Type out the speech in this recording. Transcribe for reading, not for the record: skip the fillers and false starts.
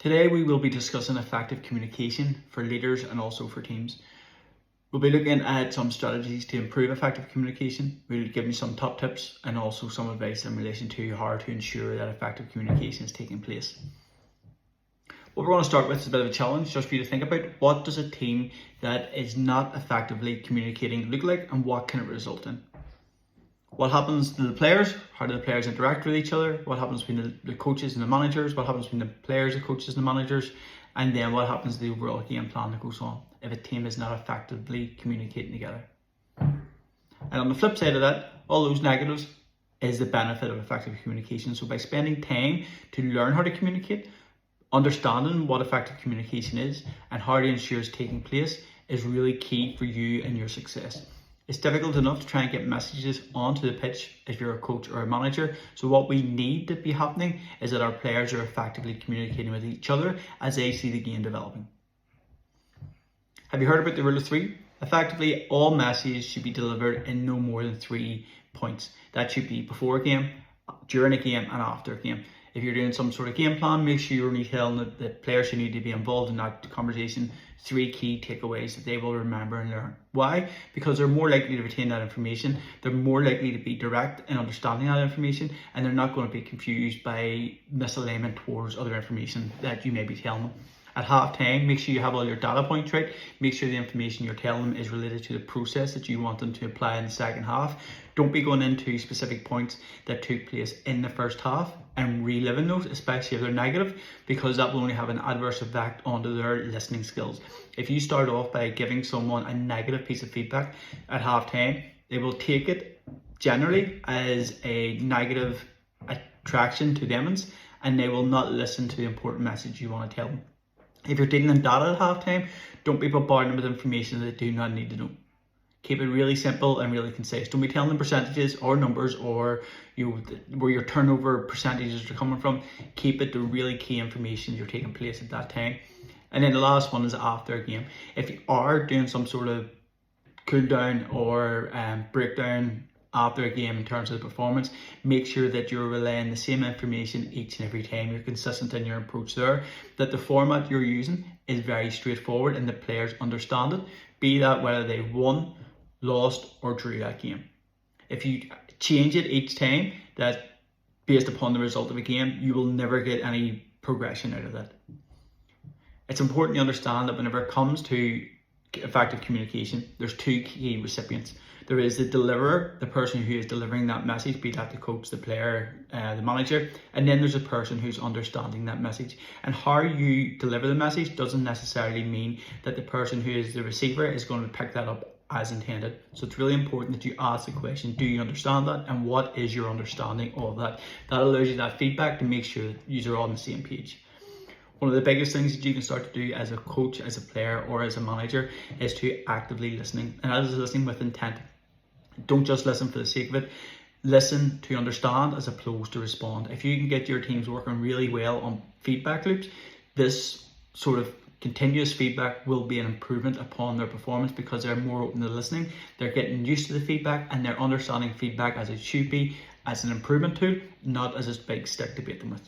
Today we will be discussing effective communication for leaders and also for teams. We'll be looking at some strategies to improve effective communication. We'll give you some top tips and also some advice in relation to how to ensure that effective communication is taking place. What we're going to start with is a bit of a challenge just for you to think about. What does a team that is not effectively communicating look like, and what can it result in? What happens to the players? How do the players interact with each other? What happens between the coaches and the managers? What happens between the players, the coaches and the managers? And then what happens to the overall game plan that goes on if a team is not effectively communicating together? And on the flip side of that, all those negatives is the benefit of effective communication. So by spending time to learn how to communicate, understanding what effective communication is and how to ensure it's taking place is really key for you and your success. It's difficult enough to try and get messages onto the pitch if you're a coach or a manager. So what we need to be happening is that our players are effectively communicating with each other as they see the game developing. Have you heard about the rule of three? Effectively, all messages should be delivered in no more than 3 points. That should be before a game, during a game, and after a game. If you're doing some sort of game plan, make sure you're only telling the players who need to be involved in that conversation 3 key takeaways that they will remember and learn. Why? Because they're more likely to retain that information, they're more likely to be direct in understanding that information, and they're not going to be confused by misalignment towards other information that you may be telling them. At half time, make sure you have all your data points right. Make sure the information you're telling them is related to the process that you want them to apply in the second half. Don't be going into specific points that took place in the first half and reliving those, especially if they're negative, because that will only have an adverse effect onto their listening skills. If you start off by giving someone a negative piece of feedback at half time, they will take it generally as a negative attraction to them, and they will not listen to the important message you want to tell them. If you're dealing in data at halftime, don't be bombarding them with information that they do not need to know. Keep it really simple and really concise. Don't be telling them percentages or numbers or where your turnover percentages are coming from. Keep it to really key information you're taking place at that time. And then the last one is after a game. If you are doing some sort of cool down or breakdown after a game in terms of the performance, make sure that you're relaying the same information each and every time. You're consistent in your approach there, that the format you're using is very straightforward and the players understand it, be that whether they won, lost or drew that game. If you change it each time, that based upon the result of a game, you will never get any progression out of that. It's important to understand that whenever it comes to effective communication, there's 2 key recipients. There is the deliverer, the person who is delivering that message, be that the coach, the player, the manager, and then there's a person who's understanding that message. And how you deliver the message doesn't necessarily mean that the person who is the receiver is going to pick that up as intended. So it's really important that you ask the question, do you understand that? And what is your understanding of that? That allows you that feedback to make sure that you're all on the same page. One of the biggest things that you can start to do as a coach, as a player, or as a manager is to actively listening. And that is listening with intent. Don't just listen for the sake of it. Listen to understand as opposed to respond. If you can get your teams working really well on feedback loops, this sort of continuous feedback will be an improvement upon their performance because they're more open to listening. They're getting used to the feedback and they're understanding feedback as it should be, as an improvement tool, not as a big stick to beat them with.